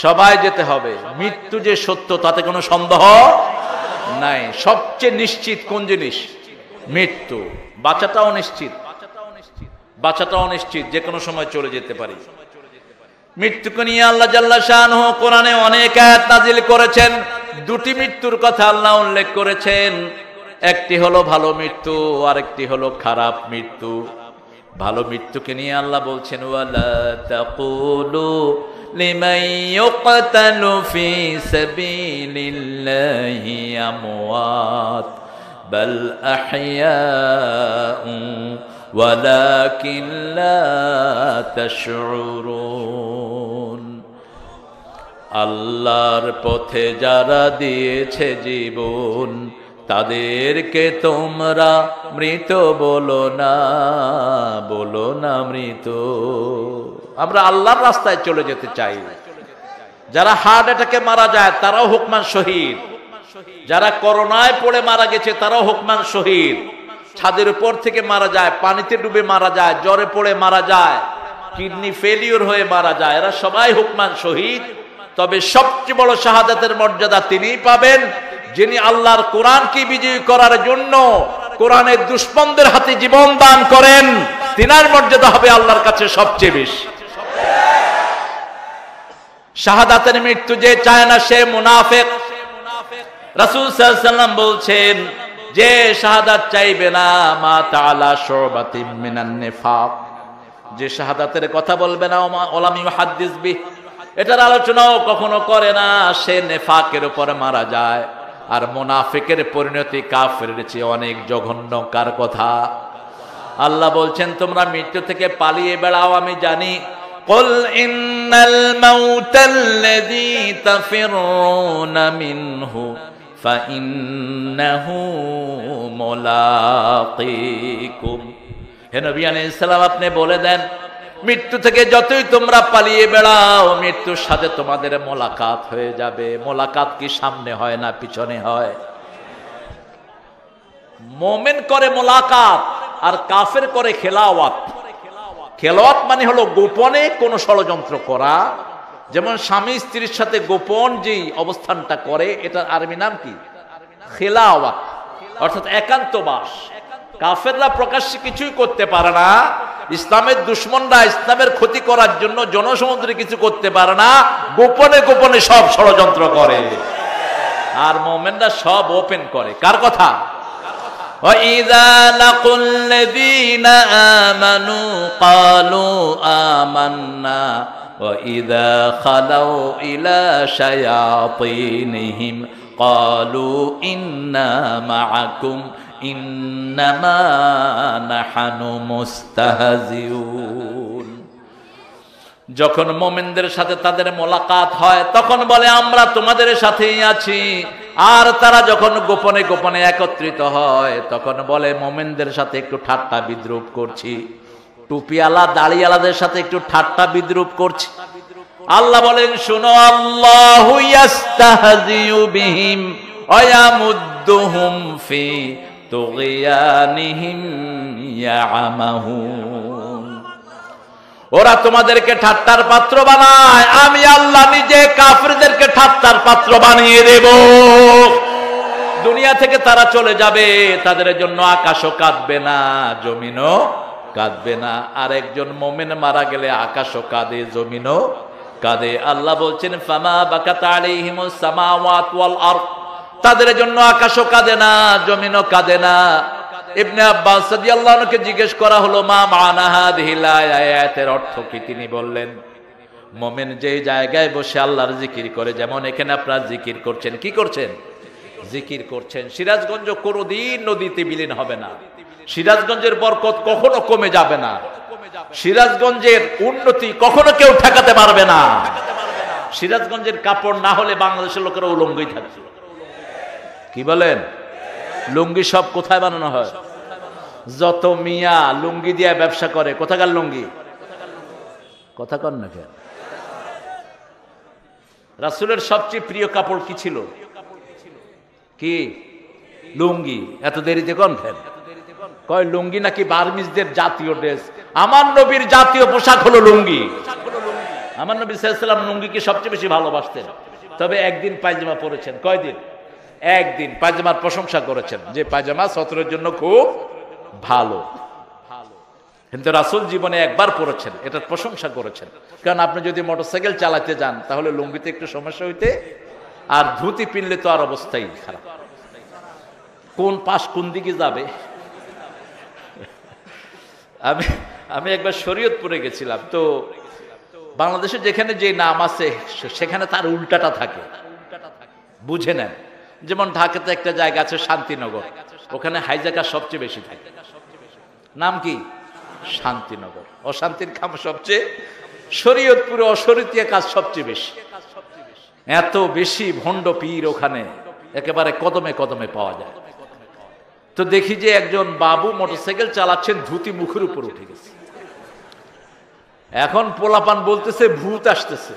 সবাই যেতে হবে। মৃত্যু যে সত্য তাতে কোনো সন্দেহ নাই। সবচেয়ে নিশ্চিত কোন জিনিস? মৃত্যু। বাঁচাটাও নিশ্চিত, বাঁচাটাও নিশ্চিত, যে কোনো সময় চলে যেতে পারি। মৃত্যুকে নিয়ে আল্লাহ জাল্লা শাআনহু কোরআনে অনেক আয়াত নাজিল করেছেন। দুটি মৃত্যুর কথা আল্লাহ উল্লেখ করেছেন, একটি হলো ভালো মৃত্যু, আরেকটি হলো খারাপ মৃত্যু। ভালো মৃত্যুকে নিয়ে আল্লাহ বলছেন, ওয়ালা তাকুলু লিমান ইউকতালু ফি সাবিলিল্লাহি আমওয়াত বাল আহইয়াউ ওয়ালাকিন লা তাশউরুন। আল্লাহর পথে যারা দিয়েছে জীবন, তাদেরকে তোমরা মৃত বলো না, বলো না মৃত। আমরা আল্লাহর রাস্তায় চলে যেতে চাই। যারা হার্ট অ্যাটাকে মারা যায় তারাও হুকমান শহীদ, যারা করোনায় পড়ে মারা গেছে তারাও হুকমান শহীদ, ছাদের উপর থেকে মারা যায়, পানিতে ডুবে মারা যায়, জ্বরে পড়ে মারা যায়, কিডনি ফেলিওর হয়ে মারা যায়, এরা সবাই হুকমান শহীদ। তবে সবচেয়ে বড় শাহাদাতের মর্যাদা তিনিই পাবেন যিনি আল্লাহর কোরআনকে বিজয়ী করার জন্য কোরআনের দুশমনদের হাতে জীবন দান করেন। তিনার মর্যাদা হবে আল্লাহর কাছে সবচেয়ে বেশি। শাহাদাতের মৃত্যু যে চায় না সে মুনাফিক। রাসূল সাল্লাল্লাহু আলাইহি ওয়াসাল্লাম বলছেন, যে শাহাদাত চাইবে না মা তাআলা শুবাতিম মিনান নিফাক, যে শাহাদাতের কথা বলবে না ওলাম ইউহাদ্দিস বিহ, এটার আলোচনাও কখনো করে না, সে নেফাকের উপরে মারা যায়। আর মুনাফিকের পরিণতি কাফেরের চেয়ে অনেক জঘন্য। কার কথা? আল্লাহ বলছেন, তোমরা মৃত্যু থেকে পালিয়ে বেড়াও, আমি জানি। কুল ইন্নাল মাউতাল্লাযী তাফিরুনা মিনহু ফাইন্নাহু মুলাকীকুম। হে নবী আলাইহিস সালাম, আপনি বলে দেন, মৃত্যু থেকে যতই তোমরা পালিয়ে বেড়াও, মৃত্যুর সাথে তোমাদের মোলাকাত হয়ে যাবে। মোলাকাত কি সামনে হয় না পিছনে হয়? মোমেন করে মোলাকাত আর কাফের করে খেলাওয়াত। খেলাওয়াত মানে হলো গোপনে কোন ষড়যন্ত্র করা। যেমন স্বামী স্ত্রীর সাথে গোপন যেই অবস্থানটা করে, এটার আরবি নাম কি? খেলাওয়াত, অর্থাৎ একান্তবাস। কাফেররা প্রকাশ্যে কিছুই করতে পারে না, ইসলামের দুশমনরা ইসলামের ক্ষতি করার জন্য জনসমুদ্রে কিছু করতে পারে না, গোপনে গোপনে সব ষড়যন্ত্র করে। আর মুমিনরা সব ওপেন করে। কার কথা? وَإِذَا لَقُوا الَّذِينَ آمَنُوا قَالُوا آمَنَّا وَإِذَا خَلَوْا إِلَى شَيَاطِينِهِمْ قَالُوا إِنَّا مَعَكُمْ إِنَّمَا نَحْنُ مُسْتَهْزِئُونَ। যখন মুমিনদের সাথে তাদের মোলাকাত হয় তখন বলে আমরা তোমাদের সাথেই আছি। আর তারা যখন গোপনে গোপনে একত্রিত হয় তখন বলে মুমিনদের সাথে একটু ঠাট্টা বিদ্রুপ করছি, টুপিওয়ালা দাড়িওয়ালাদের সাথে একটু ঠাট্টা বিদ্রুপ করছি। আল্লাহ বলেন, শুনো, আল্লাহু ইস্তাহজিউ বিহিম ওয়া ইয়ামুদ্দুহুম ফি তুগয়ানিহিম ইয়ামাহুন। ওরা তোমাদেরকে ঠাট্টার পাত্র বানায়, আমি আল্লাহ নিজে কাফিরদেরকে ঠাট্টার পাত্র বানিয়ে দেব। দুনিয়া থেকে তারা চলে যাবে, তাদের জন্য আকাশও কাঁদবে না, জমিনও কাঁদবে না। আর একজন মুমিন মারা গেলে আকাশও কাঁদে, জমিনও কাঁদে। আল্লাহ বলছেন, ফামা বাকাত আলাইহিমুস সামাওয়াতু ওয়াল আরদ, তাদের জন্য আকাশও কাঁদে না, জমিনও কাঁদে না। ইবনে আব্বাস রাদিয়াল্লাহু আনহুকে জিজ্ঞেস করা হলো, মা মানা হাযিহিল আয়াতের অর্থ কি? তিনি বললেন, মুমিন যে জায়গায় বসে আল্লাহর জিকির করে, যেমন এখানে আপনারা জিকির করছেন, কি করছেন? জিকির করছেন। সিরাজগঞ্জ কোনোদিন নদীতে বিলীন হবে না, সিরাজগঞ্জের বরকত কখনো কমে যাবে না, সিরাজগঞ্জের উন্নতি কখনো কেউ ঠেকাতে পারবে না। সিরাজগঞ্জের কাপড় না হলে বাংলাদেশের লোকেরা উলঙ্গই থাকে। কি বলেন? লুঙ্গি সব কোথায় বানানো হয়? যত মিয়া লুঙ্গি দিয়ে ব্যবসা করে, কোথাকার লুঙ্গি? কথা কন না কেন? রাসূলের সবচেয়ে প্রিয় কাপড় কি ছিল? কি? লুঙ্গি। এত দেরিতে কোন ফেল? কয় লুঙ্গি নাকি বার্মিজদের জাতীয় ড্রেস। আমার নবীর জাতীয় পোশাক হলো লুঙ্গি। আমার নবী সাল্লাল্লাহু আলাইহি ওয়াসাল্লাম লুঙ্গিকে সবচেয়ে বেশি ভালোবাসতেন, তবে একদিন পায়জামা পরেছেন। কয়দিন? একদিন পায়জামার প্রশংসা করেছেন যে পায়জামা সতরের জন্য খুব ভালো। কিন্তু রাসূল জীবনে একবার পরেছেন, এটার প্রশংসা করেছেন। কারণ আপনি যদি মোটরসাইকেল চালাতে যান তাহলে লুঙ্গিতে একটু সমস্যা হইতে, আর ধুতি পিনলে তো আর অবস্থাই খারাপ। কোন পাশ কোন দিকে যাবে। আমি একবার শরীয়তপুরে গেছিলাম, তো বাংলাদেশে যেখানে যে নাম আছে সেখানে তার উল্টাটা থাকে, বুঝে নেন। যেমন ঢাকাতে একটা জায়গা আছে শান্তিনগর, ওখানে হাইজাকার সবচেয়ে বেশি থাকে। নাম কি? শান্তিনগর। অশান্তির কাম সবচেয়ে, শরীয়তপুরে অশরীয়তীয় কাজ সবচেয়ে বেশি। এত বেশি ভণ্ড পীর ওখানে একেবারে কদমে কদমে পাওয়া যায়। তো দেখি যে একজন বাবু মোটরসাইকেল চালাচ্ছেন, ধুতি মুখের উপর উঠে গেছে। এখন পোলাপান বলতেছে ভূত আসতেছে।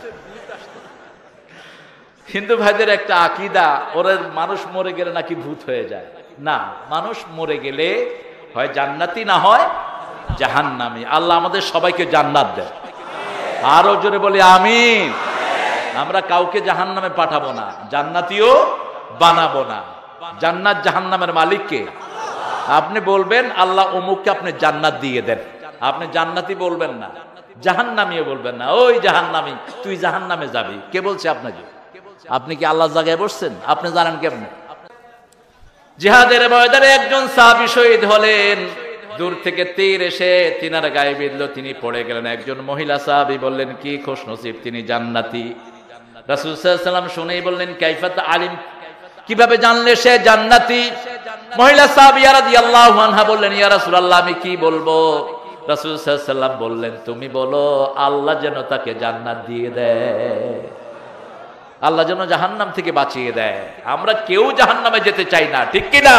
হিন্দু ভাইদের একটা আকীদা, ওরা মানুষ মরে গেলে নাকি ভূত হয়ে যায়। না, মানুষ মরে গেলে হয় জান্নাতি না হয় জাহান্নামী। আল্লাহ আমাদের সবাইকে জান্নাত দেয়। আরো জোরে বলি আমিন। আমরা কাউকে জাহান্নামে পাঠাবো না, জান্নাতিও বানাবো না। জান্নাত জাহান্নামের মালিককে। আপনি বলবেন আল্লাহ অমুককে আপনি জান্নাত দিয়ে দেন, আপনি জান্নাতি বলবেন না, জাহান্নামীও বলবেন না। ওই জাহান্নামী, তুই জাহান্নামে যাবি। কে বলছে আপনাকে? আপনি কি আল্লাহর জায়গায় বসছেন? আপনি জানেন কেমনে? জিহাদের ময়দানে একজন সাহাবী শহীদ হলেন, দূর থেকে তীর এসে তিনার গায়ে বিঁধল, তিনি পড়ে গেলেন। একজন মহিলা সাহাবী বললেন, কি খুশনসিব, তিনি জান্নাতি। রাসূল সাল্লাল্লাহু আলাইহি ওয়াসাল্লাম শুনেই বললেন, কাইফাত আলিম, কিভাবে জানলে সে জান্নাতি? মহিলা সাহাবী রাদিয়াল্লাহু আনহা বললেন, ইয়া রাসূলুল্লাহ আমি কি বলবো? রাসূল সাল্লাল্লাহু আলাইহি ওয়াসাল্লাম বললেন, তুমি বলো আল্লাহ যেন তাকে জান্নাত দিয়ে দেয়, আল্লাহ যেন জাহান্নাম থেকে বাঁচিয়ে দেয়। আমরা কেউ জাহান্নামে যেতে চাই না, ঠিক কি না?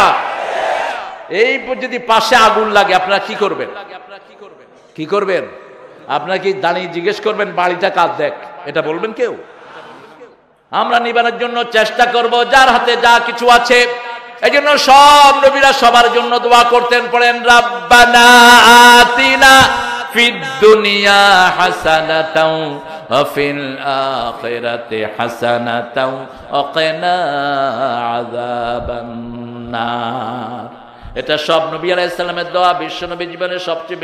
এই যদি পাশে আগুন লাগে আপনারা কি করবেন? কি করবেন? আপনারা কি দাঁড়িয়ে জিজ্ঞেস করবেন বাড়িটা কার দেখ, এটা বলবেন কেউ? আমরা নিবানোর জন্য চেষ্টা করব যার হাতে যা কিছু আছে। এই জন্য সব নবীরা সবার জন্য দোয়া করতেন, পড়েন রাব্বানা আতিনা ফিদ দুনিয়া হাসানাতাও ওয়া ফিল আখিরাতি হাসানাতাও ওয়া কিনা আযাবান নার। এটা সব নবী আলাইহিস সালামের দোয়া। বিশ্ব নবী জীবনের সবচেয়ে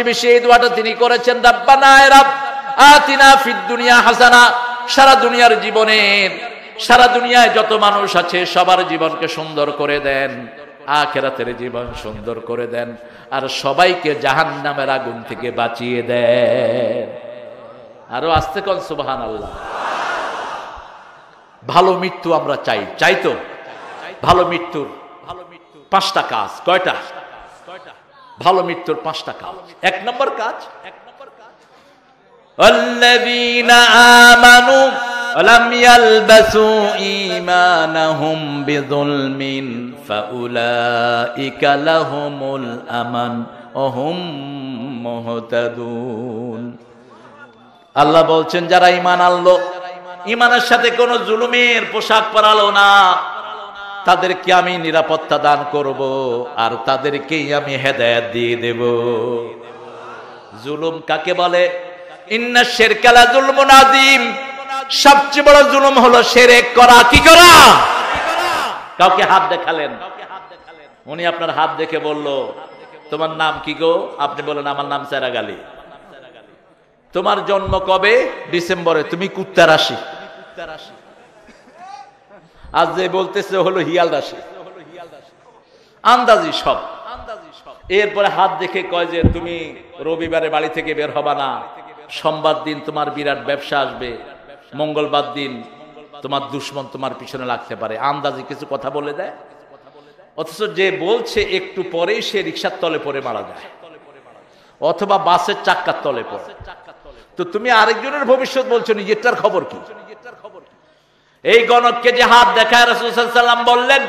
বেশি এই দোয়াটা তিনি করেছেন। রাব্বানা এ রব আতিনা ফিদ দুনিয়া হাসানা। সারা দুনিয়ার জীবনের, সারা দুনিয়ায় যত মানুষ আছে সবার জীবনকে সুন্দর করে দেন, আখিরাতের জীবন সুন্দর করে দেন, আর সবাইকে জাহান্নামের আগুন থেকে বাঁচিয়ে দেন। আরো আস্তে কোন সুবহানাল্লাহ। ভালো মৃত্যু আমরা চাই তো? ভালো মৃত্যুর 5টা কাজ। কয়টা? ভালো মৃত্যুর 5টা কাজ। 1 নম্বর কাজ, الذين آمنوا ولم يلبسوا إيمانهم بظلم فأولئك لهم الأمن وهم مهتدون। আল্লাহ বলছেন যারা ঈমান আনলো, ঈমানের সাথে কোনো জুলুমের পোশাক পরালো না, তাদেরকে আমি নিরাপত্তা দান করব, আর তাদেরকেই আমি হেদায়েত দিয়ে দেব। জুলুম কাকে বলে? ইন্না শিরকা লা যুলমুন আযীম। সবচেয়ে বড় জুলুম হলো শিরক করা। কি করা? কাউকে হাত দেখালেন, উনি আপনার হাত দেখে বলল তোমার নাম কি গো? আপনি বলেন আমার নাম চেরাগ আলী। তোমার জন্ম কবে? ডিসেম্বরে। তুমি কুত্তা রাশি। আজ যে বলতেছে হলো হিয়াল রাশি। আন্দাজি সব। এরপরে হাত দেখে কয় যে তুমি রবিবারে বাড়ি থেকে বের হবা না, সোমবার দিন তোমার বিরাট ব্যবসা আসবে, মঙ্গলবার দিন তোমার দুশ্মন তোমার পিছনে লাগতে পারে। আন্দাজি কিছু কথা বলে দেয়, অথচ যে বলছে একটু পরেই সে রিকশার তলে পড়ে মারা যায়, অথবা বাসের চাক্কার তলে পড়ে। তো তুমি আরেকজনের ভবিষ্যৎ বলছো, নিজেরটার খবর কি? এই গণককে যে হাত দেখায় রাসূল সাল্লাল্লাহু আলাইহি ওয়াসাল্লাম বললেন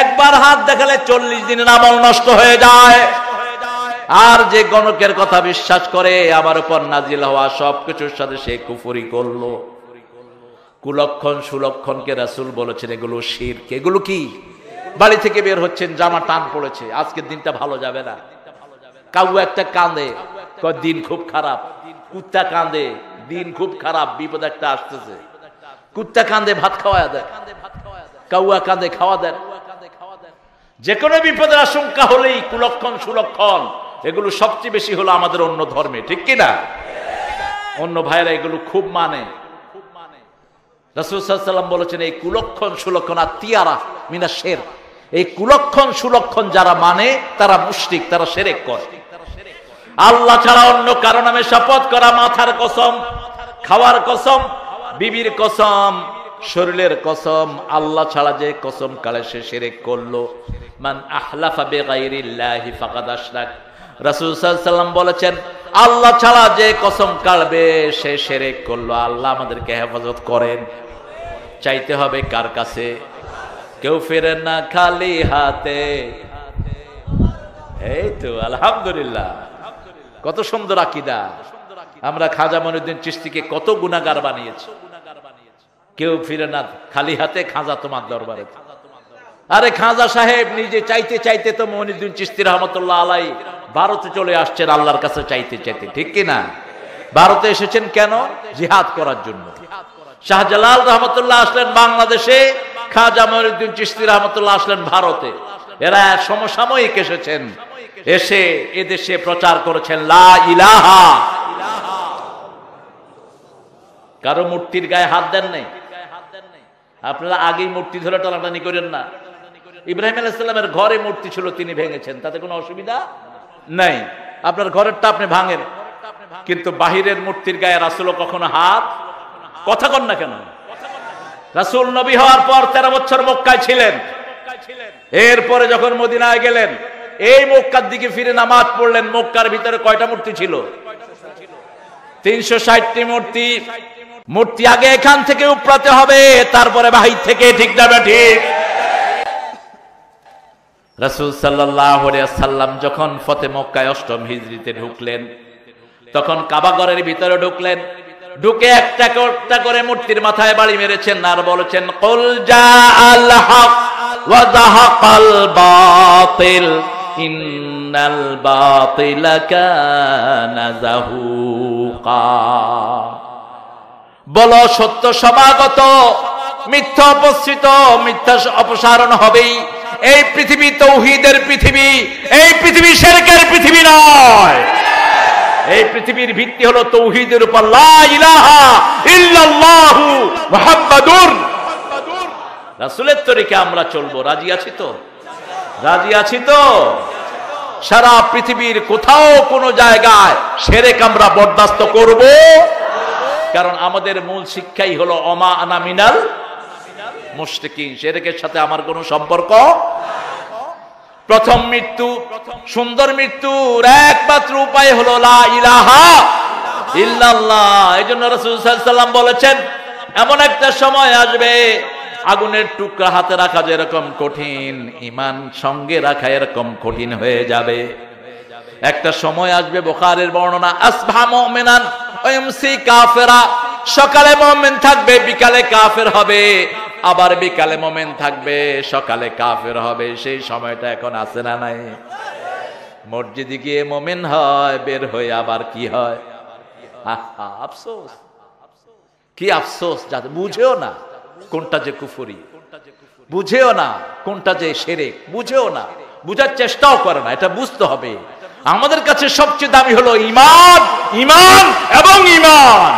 একবার হাত দেখালে 40 দিনের আমল নষ্ট হয়ে যায়। আর যে গণকের কথা বিশ্বাস করে আমার উপর নাজিল হওয়া সবকিছুর সাথে সে কুফরি করলো। কুলক্ষণ সুলক্ষণকে রাসূল বলেছেন এগুলো শিরক। এগুলো কি? বাড়ি থেকে বের হচ্ছেন, জামা টান পড়েছে, আজকের দিনটা ভালো যাবে না, কাউ একটা কাঁদে, কয় দিন খুব খারাপ, কুত্তা কাঁদে, দিন খুব খারাপ, বিপদ একটা আসতেছে, কুত্তা কাঁদে ভাত খাওয়া দেয়, কাউয়া কাঁদে খাওয়া দেয়। যে কোনো বিপদের আশঙ্কা হলেই কুলক্ষণ সুলক্ষণ এগুলো সবচেয়ে বেশি হলো আমাদের অন্য ধর্মে, ঠিক কিনা? অন্য ভাইরা এগুলো খুব মানে। রাসূল সাল্লাল্লাহু আলাইহি ওয়াসাল্লাম বলেছেন এই কুলক্ষণ সুলক্ষণ আর তিয়ারা মিনা শের, এই কুলক্ষণ সুলক্ষণ যারা মানে তারা মুশরিক, তারা শিরক করে। আল্লাহ ছাড়া অন্য কারো নামে শপথ করা, মাথার কসম, খাওয়ার কসম, বিবির কসম, শরীরের কসম, আল্লাহ ছাড়া যে কসম কালে সে শিরক করলো। মান আহলাফা বিগাইরিল্লাহি ফাকাদ আশরাক। রাসূল সাল্লাল্লাহু আলাইহি ওয়াসাল্লাম বলেছেন আল্লাহ ছাড়া যে কসম কাড়বে সে শিরক করলো। আল্লাহ আমাদেরকে হেফাজত করেন। চাইতে হবে কার কাছে? কেউ ফেরে না খালি হাতে। এই তো আলহামদুলিল্লাহ, কত সুন্দর আকীদা। আমরা খাজা মঈনুদ্দিন চিশতিকে কত গুনাহগার বানিয়েছি। কেউ ফিরে না খালি হাতে, খাজা তোমার দরবারে। আরে খাজা সাহেব নিজে চাইতে চাইতে তো মঈনুদ্দিন চিশতি রহমাতুল্লাহ আলাইহি ভারতে চলে আসছেন আল্লাহর কাছে চাইতে চাইতে, ঠিক কিনা? ভারতে এসেছেন কেন? জিহাদ করার জন্য। শাহজালাল রহমতুল্লাহ আসলেন বাংলাদেশে, খাজা মঈনুদ্দিন চিশতি রহমতুল্লাহ আসলেন ভারতে। এরা সমসাময়িক এসেছেন, এসে এদেশে প্রচার করেছেন লা ইলাহা। কারো মূর্তির গায়ে হাত দেন নাই। আপনারা আগেই মূর্তি ধরে টানাটানি করেন না। ইব্রাহিম আলাইহিস সালামের ঘরে মূর্তি ছিল, তিনি ভেঙেছেন, তাতে কোনো অসুবিধা নাই। আপনার ঘরেরটা আপনি ভাঙেন, কিন্তু বাহিরের মূর্তির গায়ে রাসূল কখনো হাত, কথা কন না কেন? রাসূল নবী হওয়ার পর 13 বছর মক্কায় ছিলেন। এরপরে যখন মদিনায় গেলেন, এই মক্কার দিকে ফিরে নামাজ পড়লেন। মক্কার ভিতরে কয়টা মূর্তি ছিল? 360টি মূর্তি। মূর্তি আগে এখান থেকে উপড়াতে হবে, তারপরে বাহির থেকে, ঠিক যাবে ঠিক। রাসূল সাল্লাল্লাহু আলাইহি ওয়াসাল্লাম যখন ফতে মক্কায় 8ম হিজরিতে ঢুকলেন, তখন কাবা ঘরের ভিতরে ঢুকলেন। ঢুকে একটা একটা করে মূর্তির মাথায় বাড়ি মেরেছেন আর বলেছেন কুল জাআল হক ওয়া যাহাকাল বাতিল ইন্নাল বাতিলা কানা যাহুকা। বলো সত্য সমাগত, মিথ্যা অপসৃত, মিথ্যা অপসারণ হবেই। এই পৃথিবী তৌহিদের পৃথিবী, এই পৃথিবী শিরকের পৃথিবী নয়। এই পৃথিবীর ভিত্তি হলো তৌহিদের উপর, লা ইলাহা ইল্লাল্লাহু মুহাম্মাদুর রাসূলের তরিকে আমরা চলবো। রাজি আছি তো? রাজি আছি তো? সারা পৃথিবীর কোথাও কোনো জায়গায় শিরক আমরা বরদাস্ত করব, কারণ আমাদের মূল শিক্ষাই হলো ওমা আনা মিনাল মুশরিকিন। শিরকের সাথে আমার কোনো সম্পর্ক। প্রথম মৃত্যু, সুন্দর মৃত্যুর একমাত্র উপায় হলো লা ইলাহা ইল্লাল্লাহ। এজন্য রাসূল সাল্লাল্লাহু আলাইহি ওয়াসাল্লাম বলেছেন এমন একটা সময় আসবে আগুনের টুকরা হাতে রাখা যেরকম কঠিন, ঈমান সঙ্গে রাখা এরকম কঠিন হয়ে যাবে। একটা সময় আসবে, বুখারীর বর্ণনা, আসবাহা মুমিনান ওয়া ইমসি কাফিরা। সকালে মুমিন থাকবে, বিকালে কাফের হবে, আবার বিকালে মুমিন থাকবে, সকালে কাফের হবে। সেই সময়টা এখন আছে না নাই? মসজিদে গিয়ে মুমিন হয়, বের হয়ে আবার কি হয়? আফসোস, কি আফসোস। যাতে বুঝেও না কোনটা যে কুফরি, বুঝেও না কোনটা যে শিরক, বুঝেও না, বুঝার চেষ্টাও করে না। এটা বুঝতে হবে। আমাদের কাছে সবচেয়ে দামি হলো ঈমান, ঈমান এবং ঈমান।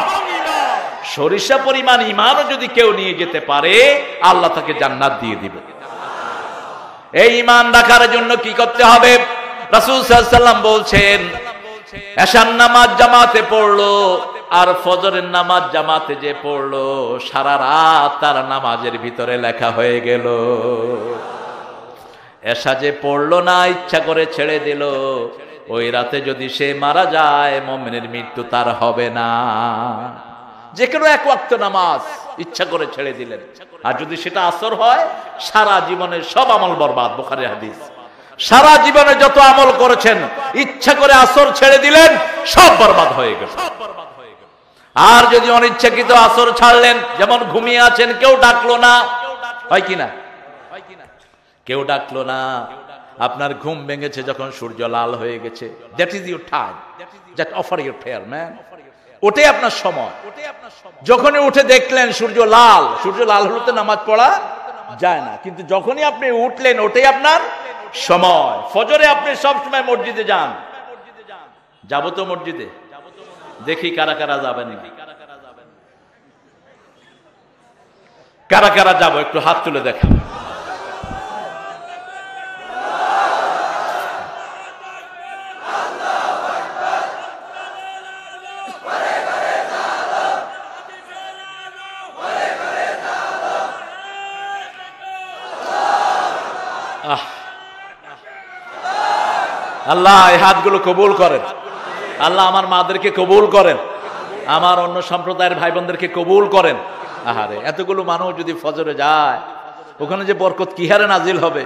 সরিষা পরিমাণ ঈমানও যদি কেউ নিয়ে যেতে পারে, আল্লাহ তাকে জান্নাত দিয়ে দিবে। এই ঈমান রাখার জন্য কি করতে হবে? রাসূল সাল্লাল্লাহু আলাইহি ওয়াসাল্লাম বলছেন, এশার নামাজ জামাতে পড়লো আর ফজরের নামাজ জামাতে যে পড়লো, সারা রাত তার নামাজের ভিতরে লেখা হয়ে গেল। এশা যে পড়লো না, ইচ্ছা করে ছেড়ে দিল, ওই রাতে যদি সে মারা যায়, মুমিনের মৃত্যু তার হবে না। যে কোনো এক ওয়াক্ত নামাজ ইচ্ছা করে ছেড়ে দিলেন, আর যদি সেটা আসর হয়, সারা জীবনের সব আমল বরবাদ। বুখারীর হাদিস। সারা জীবনে যত আমল করেছেন, ইচ্ছা করে আসর ছেড়ে দিলেন, সব বরবাদ হয়ে গেল। আর যদি অনিচ্ছাকৃত আসর ছাড়লেন, যেমন ঘুমিয়ে আছেন, কেউ ডাকলো না, হয় কিনা? কেউ ডাকলো না, আপনার ঘুম ভেঙেছে যখন সূর্য লাল হয়ে গেছে, that is your time, that offer your prayer man. ওটাই আপনার সময়। যখনই উঠে দেখলেন সূর্য লাল হলে তো নামাজ পড়া যায় না, কিন্তু যখনই আপনি উঠলেন ওটাই আপনার সময়। ফজরে আপনি সব সময় মসজিদে যান, যাবো তো মসজিদে, দেখি কারা কারা যাবেন, কারা কারা যাবো একটু হাত তুলে দেখেন। আল্লাহ এই হাতগুলো কবুল করেন, আল্লাহ আমার মাদেরকে কবুল করেন, আমার অন্য সম্প্রদায়ের ভাই বোনদেরকে কবুল করেন। আহারে, এতগুলো মানুষ যদি ফজরে যায়, ওখানে যে বরকত কি হারে নাজিল হবে।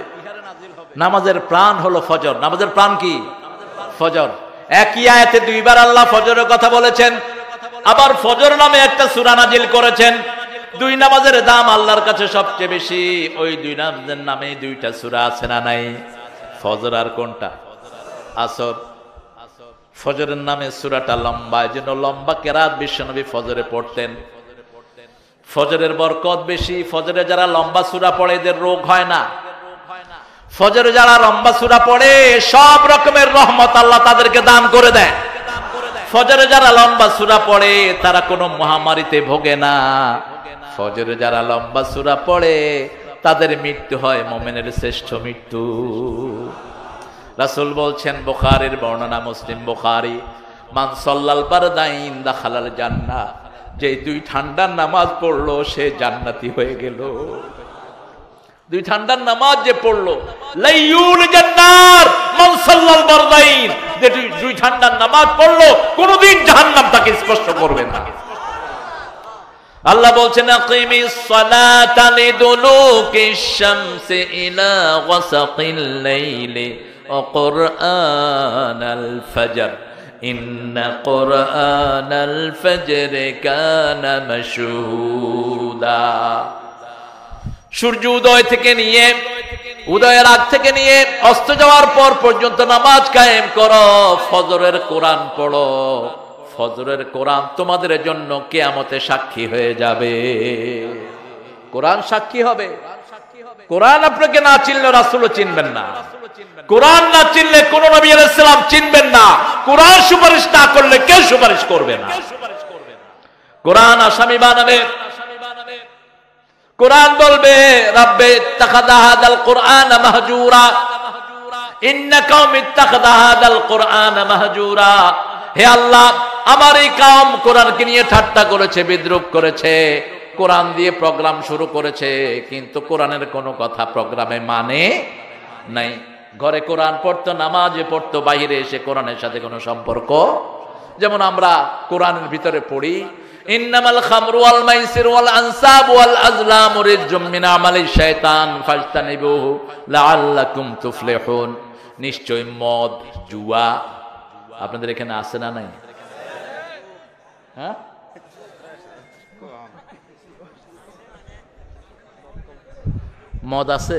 নামাজের প্রাণ হলো ফজর। নামাজের প্রাণ কি? ফজর। একই আয়াতে দুইবার আল্লাহ ফজরের কথা বলেছেন, আবার ফজর নামে একটা সূরা নাজিল করেছেন। দুই নামাজের দাম আল্লাহর কাছে সবচেয়ে বেশি। ওই দুই নামাজের নামে দুইটা সূরা আছে না নাই? ফজর আর কোনটা? আসর। ফজরের নামে সূরাটা লম্বা, এজন্য লম্বা কেরাত বিশ্বনবী ফজরে পড়তেন। ফজরের বরকত বেশি। ফজরে যারা লম্বা সূরা পড়ে এদের রোগ হয় না। ফজরে যারা লম্বা সূরা পড়ে সব রকমের রহমত আল্লাহ তাদেরকে দান করে দেয়। ফজরে যারা লম্বা সূরা পড়ে তারা কোনো মহামারীতে ভোগে না। ফজরে যারা লম্বা সূরা পড়ে তাদের মৃত্যু হয় মুমিনের শ্রেষ্ঠ মৃত্যু। রাসূল বলছেন, বুখারীর বর্ণনা, মুসলিম বুখারী, মান সাল্লাল বারদাইন দাখালাল জান্নাহ, যে দুই ঠান্ডার নামাজ পড়লো সে জান্নাতি হয়ে গেল। দুই ঠান্ডার নামাজ যে পড়লো, লাইয়ুল জান্নার মান সাল্লাল বারদাইন, যে দুই ঠান্ডার নামাজ পড়লো কোনদিন জাহান্নাম তাকে স্পর্শ করবে না। আল্লাহ বলছেন, আকিমিস সালাতা লিদুলুকিশ শামসি ইলা গাসাকিল লাইলি ওয়া কুরআনাল ফজর ইন্না কুরআনাল ফজরি কানা মাশহুদা। সূর্য উদয় থেকে নিয়ে, উদয়ের আগ থেকে নিয়ে অস্ত যাওয়ার পর পর্যন্ত নামাজ কায়েম করো, ফজরের কোরআন পড়ো। ফজরের কোরআন তোমাদের জন্য কিয়ামতে সাক্ষী হয়ে যাবে। কোরআন সাক্ষী হবে। কোরআন আপনাকে না চিনলে রাসূলও চিনবেন না। কোরআন না চিনলে কোন নবী আলাইহিস সালাম চিনবেন না। কোরআন সুপারিশ না করলে কেউ সুপারিশ করবে না। কোরআন আসামি বানাবে। কোরআন বলবে, রাব্বে ইত্তাখাযা হাদাল কুরআন মাহজুরা, ইন্না কওমি ইত্তাখাযা হাদাল কুরআন মাহজুরা। হে আল্লাহ, আমার এই কওম কোরআনকে নিয়ে ঠাট্টা করেছে, বিদ্রূপ করেছে, কোরআন দিয়ে প্রোগ্রাম শুরু করেছে, কিন্তু কোরআনের কোনো কথা প্রোগ্রামে মানে নাই। ঘরে কোরআন পড়তো, নামাজে পড়তো, বাইরে এসে কোরআনের সাথে কোনো সম্পর্ক। যেমন আমরা কোরআনের ভিতরে পড়ি, ইন্নামাল খামরু ওয়াল মাইসির ওয়াল আনসাব ওয়াল আজলামু রিজজুম মিন আমালিশ শায়তান ফাজতানিবুহু লাআল্লাকুম তুফলিহুন। নিশ্চয় মদ, জুয়া আপনাদের এখানে আছে না নাই? হ্যাঁ, মদ আছে?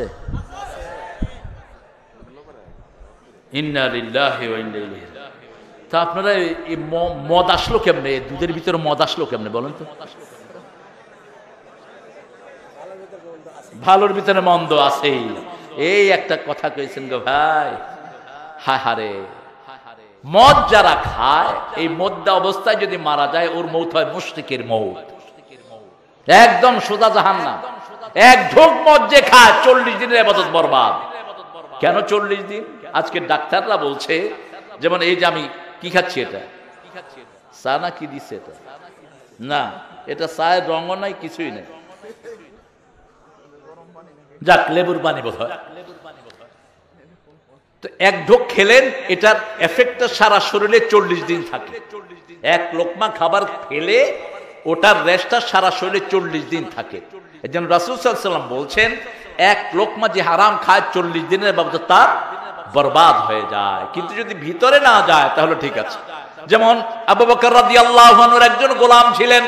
ইন্না লিল্লাহি ওয়া ইন্না ইলাইহি। তা আপনারা এই মদ আসলো কেমনে? দুধের ভিতরে মদ আসলো কেমনে বলেন তো? ভালোর ভিতরে মন্দ আছে, এই একটা কথা কইছেন গো ভাই। হায় হারে, মদ যারা খায়, এই মদ্দা অবস্থায় যদি মারা যায় ওর মৌত হয় মুশরিকের মৌত, একদম সোজা জাহান্নাম। এক ঢোক মদ যে খায় 40 দিনের ইবাদত বরবাদ। কেন 40 দিন? আজকে ডাক্তাররা বলছে, যেমন এই যে আমি কি খাচ্ছি, এটা চা না কি দিচ্ছে, এটা না, এটা চায়ের রঙও নাই, কিছুই নাই, যাক লেবুর পানি বোধ হয়। তো এক ঢোক খেলেন, এটার এফেক্টটা সারা শরীরে 40 দিন থাকে। এক লোকমা খাবার খেলে ওটার রেস্টটা সারা শরীরে 40 দিন থাকে। এই জন্য রাসূল সাল্লাল্লাহু আলাইহি ওয়াসাল্লাম বলছেন, এক লোকমা যে হারাম খায় 40 দিনের বাবদ তার বরবাদ হয়ে যায়। কিন্তু যদি ভিতরে না যায় তাহলে ঠিক আছে। যেমন আবু বকর রাদিয়াল্লাহু আনহুর একজন গোলাম ছিলেন,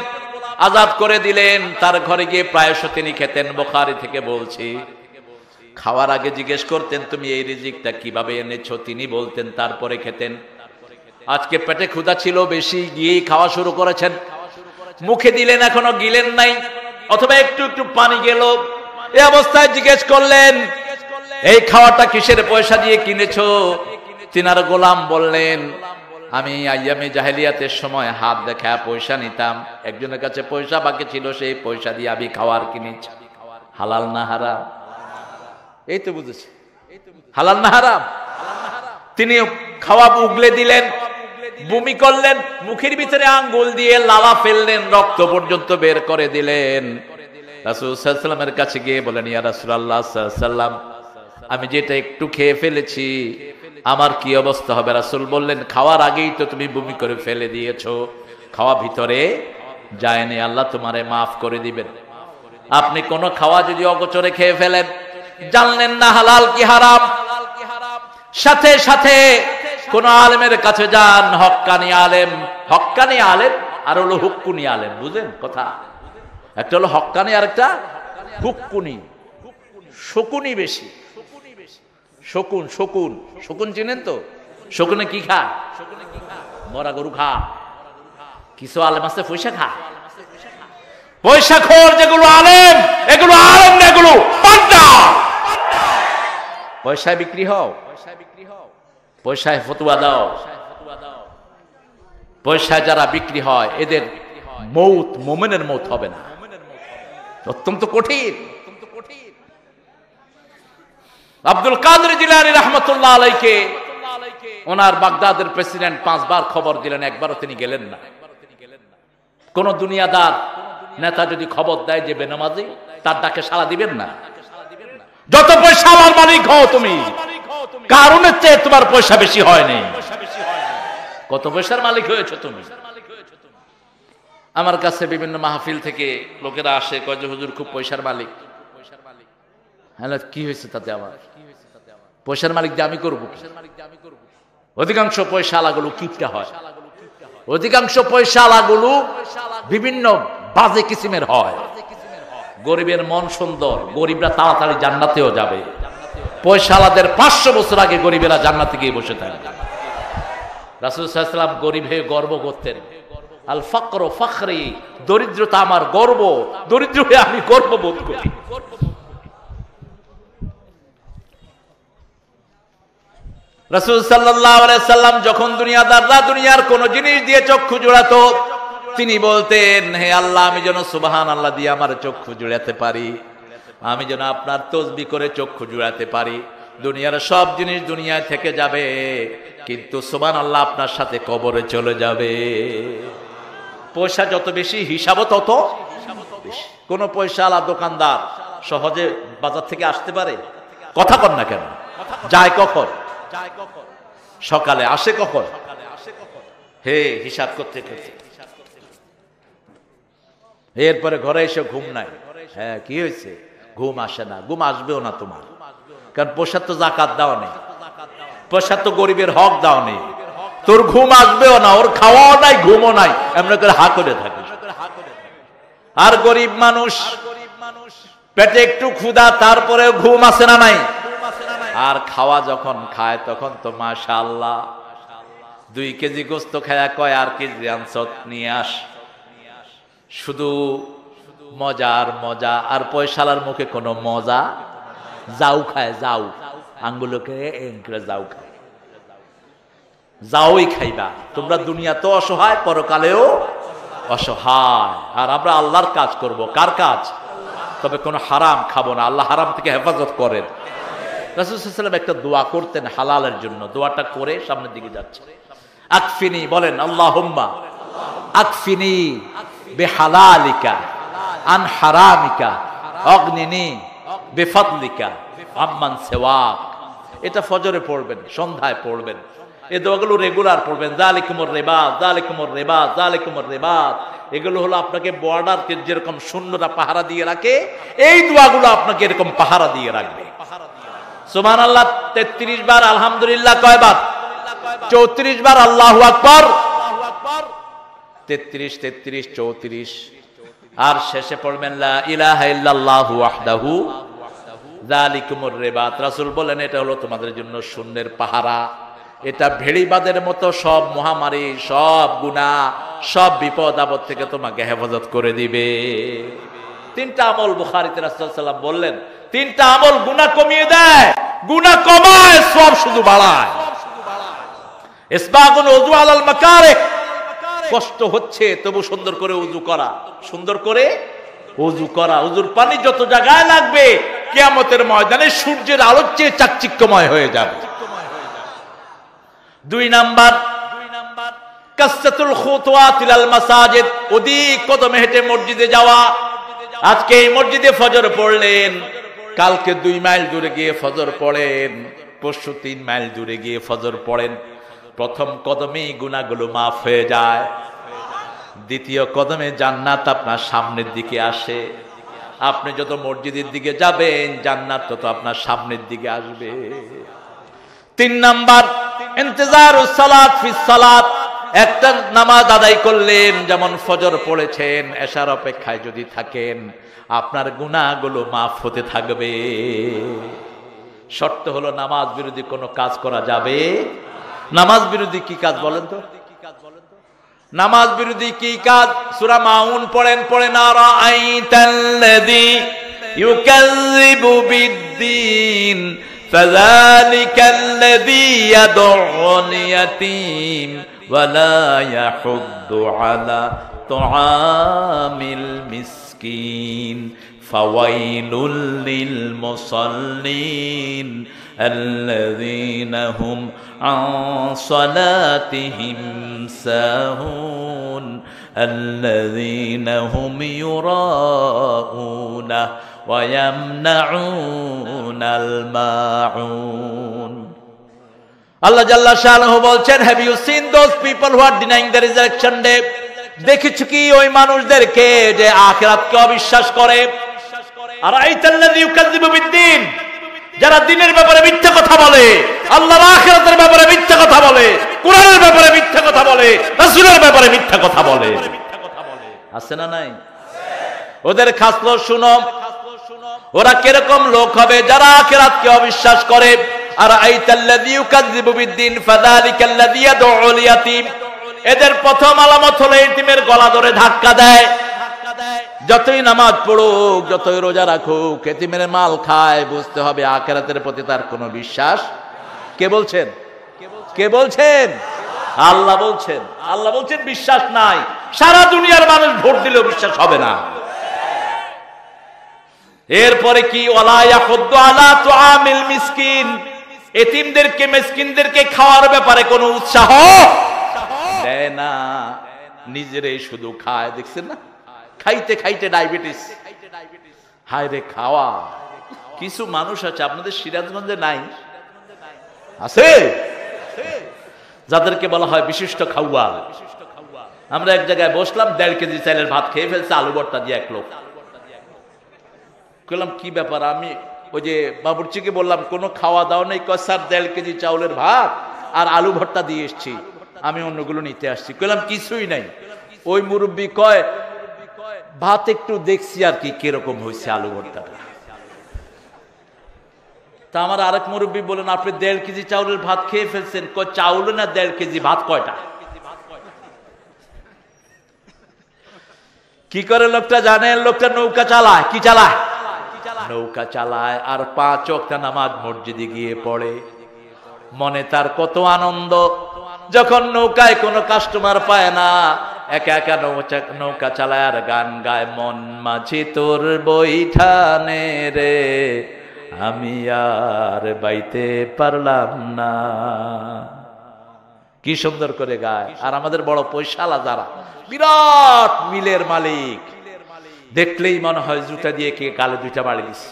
আজাদ করে দিলেন, তার ঘরে গিয়ে প্রায়শ তিনি খেতেন। বুখারী থেকে বলছি, খাওয়ার আগে জিজ্ঞেস করতেন তুমি এই রিজিকটা কিভাবে এনেছো, তিনি বলতেন, তারপরে খেতেন। আজকে পেটে ক্ষুধা ছিল বেশি, গিয়েই খাওয়া শুরু করেছেন, মুখে দিলেন এখনো গিলেন নাই, অথবা একটু একটু পানি গেল, এই অবস্থায় জিজ্ঞেস করলেন এই খাওয়াটা কিসের পয়সা দিয়ে কিনেছো? তিনার গোলাম বললেন আমি আইয়ামে জাহেলিয়াতের সময় হাত দেখা পয়সা নিতাম, একজনের কাছে পয়সা বাকি ছিল, সেই পয়সা দিয়ে আমি খাওয়ার কিনেছি। হালাল না হারাম? এই তো বুঝেছি, হালাল না হারাম? তিনি খাওয়া উগলে দিলেন, বমি করলেন, মুখের ভিতরে আঙ্গুল দিয়ে লালা ফেললেন, রক্ত পর্যন্ত বের করে দিলেন। রাসূল সাল্লাল্লাহু আলাইহি ওয়াসাল্লামের কাছে গিয়ে বলেন ইয়া রাসূলুল্লাহ সাল্লাল্লাহু আলাইহি ওয়াসাল্লাম, আমি যেটা একটু খেয়ে ফেলেছি আমার কি অবস্থা হবে? রাসূল বললেন খাওয়ার আগেই তো তুমি বমি করে ফেলে দিয়েছো, খাওয়া ভিতরে যায়নি, আল্লাহ তোমারে মাফ করে দিবেন। আপনি কোন খাওয়া যদি অগোচরে খেয়ে ফেলেন, জানলেন না হালাল কি হারাম, সাথে সাথে কোন আলেমের কাছে যান, হক্কানি আলেম, হক্কানি আলেম আর হলো হুক্কুনি আলেম, বুঝেন কথা? একটা হলো হক্কানি আর একটা হুক্কুনি। শকুনি বেশি, শকুন, শকুন, শকুন চিনেন তো? শকুনে কি খা? মরা গরু খা। কিছু আলেম আছে পয়সা খা, পয়সা খোর যেগুলো আলেম, এগুলো আলেম না, এগুলো পান্ডা। পয়সায় বিক্রি হও, পয়সায় ফতুয়া দাও, পয়সায় যারা বিক্রি হয় এদের মৌত মোমেনের মৌত হবে না, অত্যন্ত কঠিন। আব্দুল কাদের জিলানী রাহমাতুল্লাহ আলাইকে ওনার বাগদাদের প্রেসিডেন্ট 5 বার খবর দিলেন, একবারও তিনি গেলেন না। কোন দুনিয়াদার নেতা যদি খবর দেয় যে বেনামাজি, তার ডাকে সাড়া দিবেন না। যত পয়সা আমার মালিক হও তুমি, কারণের চেয়ে তোমার পয়সা বেশি হয়নি। কত পয়সার মালিক হয়েছে তুমি? আমার কাছে বিভিন্ন মাহফিল থেকে লোকেরা আসে, কয় যে হুজুর খুব পয়সার মালিক। হ্যাঁ, কি হয়েছে তাতে? আমার পয়সার মালিক যে আমি করবো? অধিকাংশ পয়সাওয়ালাগুলো কিপটা হয়, অধিকাংশ পয়সাওয়ালাগুলো বিভিন্ন বাজে কিসিমের হয়। গরিবের মন সুন্দর, গরিবরা তাড়াতাড়ি জান্নাতেও যাবে। পয়সাওয়ালাদের 500 বছর আগে গরিবেরা জান্নাতে গিয়ে বসে থাকে। রাসূল সাল্লাল্লাহু আলাইহি ওয়াসাল্লাম গরিব হয়ে গর্ব করতেন, আল ফাকরু ফখরি, দরিদ্রতা আমার গর্ব, দরিদ্র হয়ে আমি গর্ববোধ করি। রাসূল সাল্লাল্লাহু আলাইহি ওয়াসাল্লাম যখন দুনিয়াদাররা দুনিয়ার কোন জিনিস দিয়ে চক্ষু জোড়াতো, তিনি বলতেন হে আল্লাহ, আমি যেন সুবহানাল্লাহ দিয়ে আমার চক্ষু জোড়াতে পারি, আমি যেন আপনার তাসবিহ করে চক্ষু জোড়াতে পারি। দুনিয়ার সব জিনিস দুনিয়ায় থেকে যাবে, কিন্তু সুবহানাল্লাহ আপনার সাথে কবরে চলে যাবে। পয়সা যত বেশি, হিসাবও তত বেশি। কোন পয়সাওয়ালা দোকানদার সহজে বাজার থেকে আসতে পারে? কথা কন না কেন? যায় কখন? সকালে, আসে কখন? হে হিসাব করতে করতে। এরপরে ঘরে এসে ঘুম নাই। হ্যাঁ, কি হয়েছে? ঘুম আসে না। ঘুম আসবেও না তোমার, কারণ পয়সা তো যাকাত দাও নেই, পয়সা তো গরিবের হক দাও নেই। তোর ঘুম আসবেও না, ওর খাওয়াও নাই, ঘুমও নাই, এমন করে হা করে থাকে। আর গরিব মানুষ, পেটে একটু ক্ষুধা, তারপরেও ঘুম আসে না নাই? আর খাওয়া যখন খায় তখন তো মাশাআল্লাহ 2 কেজি গোস্ত খায়া কয় আর কেজি আনছত নিয়ে আস। শুধু মজা আর মজা, আর পয়সালার মুখে কোনো মজা। যাও খায়, যাও আঙ্গুলকে এনকরে যাও খায়, যাওই খাইবা। তোমরা দুনিয়া তো অসহায়, পরকালেও অসহায়। আর আমরা আল্লাহর কাজ করব। কার কাজ? তবে কোনো হারাম খাবো না। আল্লাহ হারাম থেকে হেফাজত করেন। রাসূল সাল্লাল্লাহু আলাইহি ওয়াসাল্লাম একটা দোয়া করতেন হালালের জন্য। দোয়াটা করে সামনের দিকে যাচ্ছে। আকফিনি, বলেন আল্লাহুম্মা আকফিনি বিহালালিকা আন হারামিকা আগনিনি বিফাদলিকা আম্মান সিওয়াক। এটা ফজরে পড়বেন, সন্ধ্যায় পড়বেন। এই দোয়াগুলো রেগুলার পড়বেন। যালিকুমুর রিবাত, যালিকুমুর রিবাত, যালিকুমুর রিবাত। এগুলো হলো আপনাকে বর্ডারকে যেরকম সৈন্যরা পাহারা দিয়ে রাখে, এই দোয়াগুলো আপনাকে এরকম পাহারা দিয়ে রাখবে। সুবহানাল্লাহ 33 বার, আলহামদুলিল্লাহ কয়বার? 34 বার, আল্লাহু আকবার 33, 33, 34। আর শেষে পড়বেন লা ইলাহা ইল্লাল্লাহু ওয়াহদাহু যালিকুমুর রিবাত। রাসূল বলেন এটা হলো তোমাদের জন্য শূন্যের পাহারা। এটা ভেড়িবাদের মতো সব মহামারী, সব গুনাহ, সব বিপদ আপদ থেকে তোমাকে হেফাজত করে দিবে। তিনটা আমল বুখারীতে রাসূল সাল্লাল্লাহু আলাইহি ওয়াসাল্লাম বললেন, তিনটা আমল গুনাহ কমিয়ে দেয়, গুনাহ কমায়, সওয়াব শুধু বাড়ায়। ইসবাগুল ওযু আলাল মাকারিহ, কষ্ট হচ্ছে তবু সুন্দর করে ওযু করা, সুন্দর করে ওযু করা। ওযুর পানি যত জায়গায় লাগবে কিয়ামতের ময়দানে সূর্যের আলোর চেয়ে চাকচিক্যময় হয়ে যাবে। দুই নাম্বার কাসসাতুল খুতুওয়াত ইলাল মাসাজিদ, অধিক কদমে হেঁটে মসজিদে যাওয়া। আজকে এই মসজিদে ফজর পড়লেন, কালকে 2 মাইল দূরে গিয়ে ফজর পড়েন, পরশু 3 মাইল দূরে গিয়ে ফজর পড়েন। প্রথম কদমেই গুনাহগুলো মাফ হয়ে যায়, দ্বিতীয় কদমে জান্নাত আপনার সামনের দিকে আসে। আপনি যত মসজিদের দিকে যাবেন জান্নাত তত আপনার সামনের দিকে আসবে। 3 নাম্বার ইন্তেজারুস সালাত ফিস সালাত, একটা নামাজ আদায় করলেন, যেমন ফজর পড়েছেন, এশার অপেক্ষায় যদি থাকেন আপনার গুনাহগুলো মাফ হতে থাকবে। শর্ত হলো নামাজ বিরোধী কোনো কাজ করা যাবে। নামাজ বিরোধী কি কাজ বলেন তো? নামাজ বিরোধী কি কাজ? সূরা মাউন পড়েন, পড়েন আরাআইতাল্লাযী ইউকাযযিবু বিদ্দীন ফাযালিকাল্লাযী ইয়াদউল ইয়াতীম ওয়ালা ইয়াহুদ্দু আলা তুআমিল মিসকিন ফাওয়াইলুল লিল মুসাল্লিন আল্লাযীনা হুম আন সালাতিহিম সাহুন আল্লাযীনা হুম ইউরাউনা ওয়া ইয়ামনাউনাল মাউন। আল্লাহ জাল্লা শাআনুহু বলছেন, have you seen those people who are denying the resurrection day? দেখেছো কি ওই মানুষদেরকে যে আখিরাতকে অবিশ্বাস করে? আর আইতাল্লাযী ইউকাযযিবু বিদ্দীন, যারা দিনের ব্যাপারে মিথ্যা কথা বলে, আল্লাহর আখিরাতের ব্যাপারে মিথ্যা কথা বলে, কোরআনের ব্যাপারে মিথ্যা কথা বলে, রাসূলের ব্যাপারে মিথ্যা কথা বলে। আছে না নাই? ওদের খাসলো শুনো, ওরা কিরকম লোক হবে? যারা আখিরাতকে অবিশ্বাস করে। আর আইতাল্লাযী ইউকাযযিবু বিদ্দীন ফাযালিকাল্লাযী ইয়াদউল ইয়াতীম, এদের প্রথম আলামত হলো ইতিমের গলা ধরে ধাক্কা দেয়। যতই নামাজ পড়ুক, যতই রোজা রাখুক, এতিমের মাল খায়, বুঝতে হবে আখিরাতের প্রতি তার কোনো বিশ্বাস। কে বলছেন? কে বলছেন? আল্লাহ বলছেন। আল্লাহ বলছেন বিশ্বাস নাই। সারা দুনিয়ার মানুষ ভোট দিলেও বিশ্বাস হবে না। এরপরে কি? ওয়ালা ইয়াহুদ্দু আলা তুআমিল মিসকিন, এতিমদেরকে, মিসকিনদেরকে খাওয়ার ব্যাপারে কোনো উৎসাহ দেয় না, নিজেরাই শুধু খায়। দেখছেন না? খাইতে খাইতে ডায়াবেটিস। হায় রে খাওয়া। কিছু মানুষ আছে আপনাদের সিরাজগঞ্জে নাই, আছে, যাদেরকে বলা হয় বিশিষ্ট খাওয়া। আমরা এক জায়গায় বসলাম, 1.5 কেজি চালের ভাত খেয়ে ফেলছে আলু ভর্তা দিয়ে এক লোক। বললাম কি ব্যাপার? আমি ওই যে বাবুর্চিকে বললাম কোনো খাওয়া দাওয়া নেই? কয় স্যার 1.5 কেজি চাউলের ভাত আর আলু ভর্তা দিয়ে এসছি, আমি অন্যগুলো নিতে আসছি। কইলাম কিছুই নাই। ওই মুরব্বী কয় ভাত একটু দেখছি আর কি কিরকম হয়েছে আলু ভর্তাটা। তা আমার আরেক মুরব্বী বলেন আপনি 1.5 কেজি চাউলের ভাত খেয়ে ফেলছেন। কয় চাউল না 1.5 কেজি ভাত কয়টা? কি করে লোকটা জানেন? লোকটা নৌকা চালায়। কি চালায়? নৌকা চালায় আর 5 ওয়াক্ত নামাজ মসজিদে গিয়ে পড়ে। মনে তার কত আনন্দ যখন নৌকায় কোনো কাস্টমার পায় না, একা একা নৌকা চালায় আর গান গায়, মন মাঝি তোর বৈঠানে রে আমি আর বাইতে পারলাম না। কি সুন্দর করে গায়। আর আমাদের বড় পয়সালা যারা, বিরাট মিলের মালিক, দেখলেই মনে হয় জুতা দিয়ে কে গালে 2টা বাড়ি দিছে।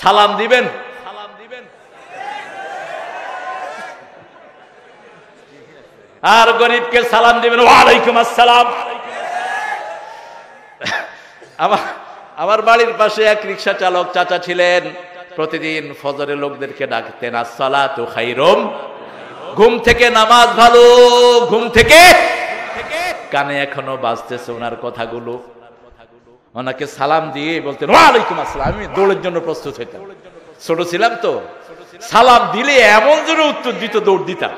সালাম দিবেন, আর গরিবকে সালাম দিবেন, ওয়ালাইকুম আসসালাম। আমার বাড়ির পাশে এক রিকশা চালক চাচা ছিলেন, প্রতিদিন ফজরে লোকদেরকে ডাকতেন আসসালাতু খায়রুম, ঘুম থেকে নামাজ ভালো। ঘুম থেকে কানে এখনো বাজতেছে ওনার কথাগুলো। ওনাকে সালাম দিয়ে বলতেন ওয়ালাইকুম আসসালাম। আমি দৌড়ের জন্য প্রস্তুত হইতাম, ছোট ছিলাম তো, সালাম দিলে এমন জোরে উত্তর দিত, দৌড় দিতাম।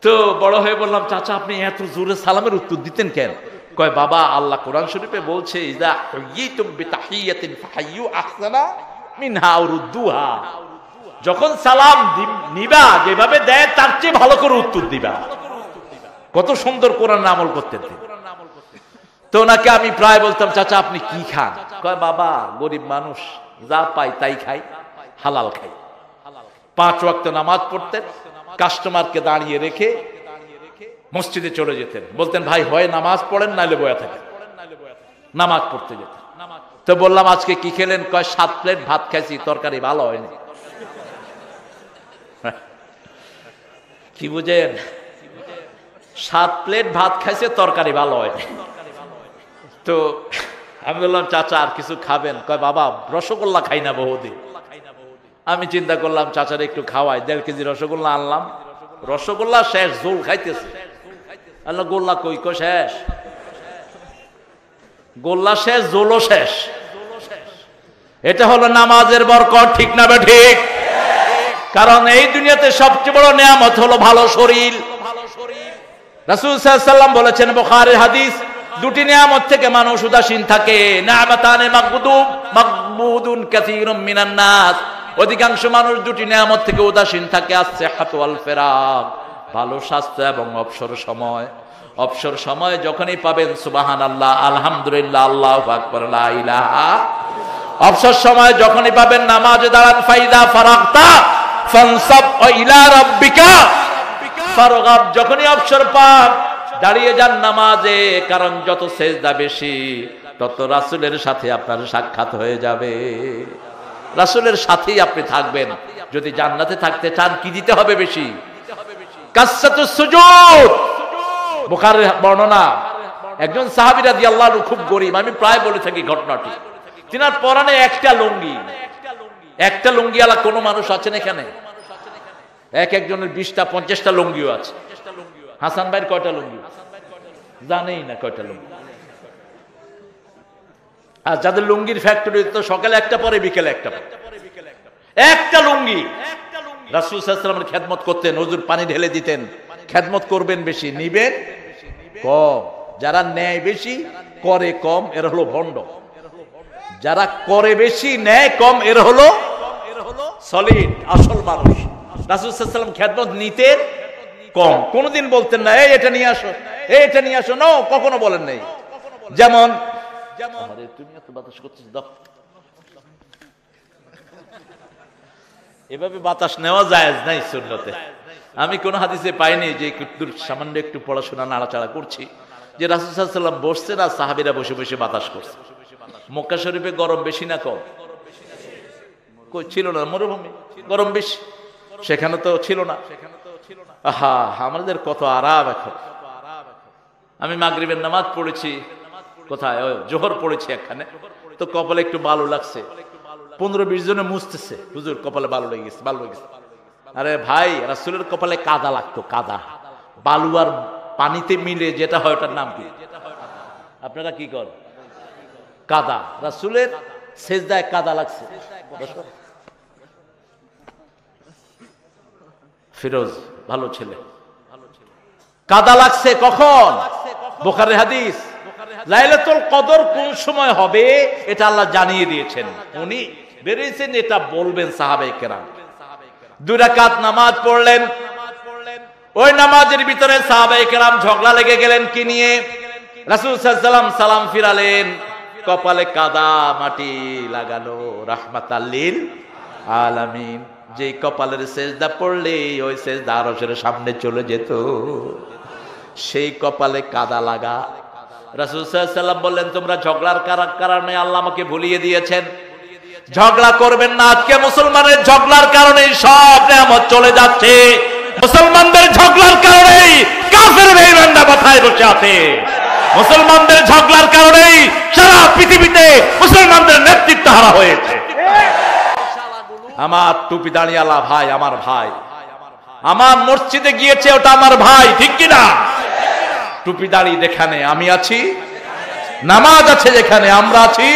তো বড় হয়ে বললাম, চাচা আপনি এত জোরে সালামের উত্তর দিতেন কেন? কয় বাবা, আল্লাহ কোরআন শরীফে বলছে ইযা হুয়িতুম বিতাহিয়াতিন ফাহাইয়ু আহসানা মিনহা আও রুদ্দুহা, যখন সালাম নিবা যেভাবে দেয় তার চেয়ে ভালো করে উত্তর দিবা। কত সুন্দর কোরআন আমল করতেন। তো ওনাকে আমি প্রায় বলতাম, চাচা আপনি কি খান? কয় বাবা, গরিব মানুষ, যা পাই তাই খাই, হালাল খাই। 5 ওয়াক্ত নামাজ পড়তেন, কাস্টমারকে দাঁড়িয়ে রেখে মসজিদে চলে যেতেন। বলতেন ভাই হয় নামাজ পড়েন নাইলে বয়া থাকেন, নামাজ পড়তে যেতেন। তো বললাম আজকে কি খেলেন? কয় 7 প্লেট ভাত খাইছি, তরকারি ভালো হয়নি। কি বুঝেন? 7 প্লেট ভাত খাইছে, তরকারি ভালো হয়নি। তো আমি বললাম চাচা আর কিছু খাবেন? কয় বাবা রসগোল্লা খাই না বহুদিন। আমি চিন্তা করলাম চাচার একটু খাওয়াই, 1.5 কেজি রসগোল্লা আনলাম। রসগোল্লা শেষ, জোল খাইতেছে। আল্লাহ গোল্লা কই? কো শেষ, গোল্লা শেষ, জোলও শেষ। এটা হলো নামাজের বরকত, ঠিক না বে ঠিক? কারণ এই দুনিয়াতে সবচেয়ে বড় নিয়ামত হলো ভালো শরীর। রাসূল সাল্লাল্লাহু আলাইহি ওয়াসাল্লাম বলেছেন, বুখারীর হাদিস, 2টি নিয়ামত থেকে মানুষ উদাসীন থাকে। নিয়ামাতানে মাগবুদুন কাসীরুম মিনান নাস, অধিকাংশ মানুষ 2টি নিয়ামত থেকে উদাসীন থাকে। আস-সিহহাতু ওয়াল ফিরাগ, ভালো স্বাস্থ্য এবং অবসর সময়। অবসর সময় যখনই পাবেন সুবহানাল্লাহ, আলহামদুলিল্লাহ, আল্লাহু আকবার, লা ইলাহা। অবসর সময় যখনই পাবেন নামাজে দাঁড়ান। ফাইদা ফারাগতা ফানসাব ইলা রাব্বিকা ফারগাব, যখনই অবসর পান দাঁড়িয়ে যান নামাজে, কারণ যত সেজদা বেশি তত রাসূলের সাথে আপনার সাক্ষাৎ হয়ে যাবে। রাসূলের সাথেই আপনি থাকবেন। যদি জান্নাতে থাকতে চান কি দিতে হবে বেশি? কাসরাতুস সুজুদ। বুখারীর বর্ণনা, একজন সাহাবী রাদিয়াল্লাহু আনহু খুব গরীব, আমি প্রায় বলে থাকি ঘটনাটি। তিনার পরনে একটা লুঙ্গি, একটা লুঙ্গি আলা কোনো মানুষ আছেন এখানে? একজনের 20টা 50টা লুঙ্গিও আছে। হাসান ভাইয়ের কয়টা লুঙ্গি? জানেই না কয়টা লুঙ্গি। আর যাদের লুঙ্গির ফ্যাক্টরি, তো সকালে একটা পরে বিকেলে একটা পরে, একটা লুঙ্গি। রাসূল সাল্লাল্লাহু আলাইহি ওয়াসাল্লামের খেদমত করতেন, হুজুর পানি ঢেলে দিতেন। খেদমত করবেন বেশি, নিবেন কম। যারা নেয় বেশি, করে কম, এর হলো ভণ্ড। যারা করে বেশি, নেয় কম, এর হলো সলিড, আসল মানুষ। রাসূল সাল্লাল্লাহু আলাইহি ওয়াসাল্লাম খেদমত নিতেন কম, কোনদিন বলতেন না এই এটা নিয়ে আসো, এটা নিয়ে আসো, নো, কখনো বলেন নাই। যেমন তুমি এত বাতাস করছিস, দাও। এভাবে বাতাস নেওয়া জায়েজ নাই সুন্নতে। আমি কোন হাদিসে পাইনি যে সামান্য একটু পড়াশোনা নাড়াচাড়া করছি যে রাসূল সাল্লাল্লাহু আলাইহি ওয়াসাল্লাম বসছেন আর সাহাবীরা বসে বসে বাতাস করছে। মক্কা শরীফে গরম বেশি না কম? কই ছিল না, মরুভূমি, গরম বেশি। সেখানে তো ছিল না। আহা, আমাদের কত আরাম এখন। আমি মাগরিবের নামাজ পড়েছি, কোথায় জোহর পড়েছি এখানে, তো কপালে একটু বালু লাগছে। 15-20 জনে মুছতেছে, হুজুর কপালে বালু লেগে গেছে, বালু লেগে গেছে। আরে ভাই, রাসূলের কপালে কাদা লাগতো, কাদা। বালু আর পানিতে মিলে যেটা হয় ওটার নাম কি? আপনারা কি করেন? কাদা। রাসূলের সেজদায় কাদা লাগছে। ফিরোজ ভালো ছেলে, কাদা লাগছে কখন? বুখারীর হাদিস। লাইলাতুল কদর কোন সময় হবে এটা আল্লাহ জানিয়ে দিয়েছেন। উনি বেরিয়েছেন এটা বলবেন সাহাবায়ে কেরাম। 2 রাকাত নামাজ পড়লেন, ওই নামাজের ভিতরে সাহাবায়ে কেরাম ঝগড়া লেগে গেলেন কি নিয়ে? রাসূল সাল্লাল্লাহু আলাইহি ওয়াসাল্লাম সালাম ফিরালেন, কপালে কাদা মাটি লাগানো, রাহমাতাল লিল আলামিন। যে কপালের সেজদা পড়লে ওই সেজদা আরশের সামনে চলে যেত, সেই কপালে কাদা লাগা। রাসূল সাল্লাল্লাহু আলাইহি ওয়াসাল্লাম বললেন, তোমরা ঝগড়ার কারণে আল্লাহ আমাকে ভুলিয়ে দিয়েছেন, ঝগড়া করবেন না। আজকে মুসলমানের ঝগড়ার কারণে সব নিয়ামত চলে যাচ্ছে। মুসলমানদের ঝগড়ার কারণেই কাফের বেঈমানরা মাথায় বসে আছে। মুসলমানদের ঝগড়ার কারণেই সারা পৃথিবীতে মুসলমানদের নেতৃত্ব হারা হয়েছে। আমার টুপি দাঁড়িয়ালা ভাই আমার ভাই, আমার মসজিদে গিয়েছে ওটা আমার ভাই, ঠিক কিনা? টুপি দাঁড়ি দেখানে আমি আছি, নামাজ আছে যেখানে আমরা আছি।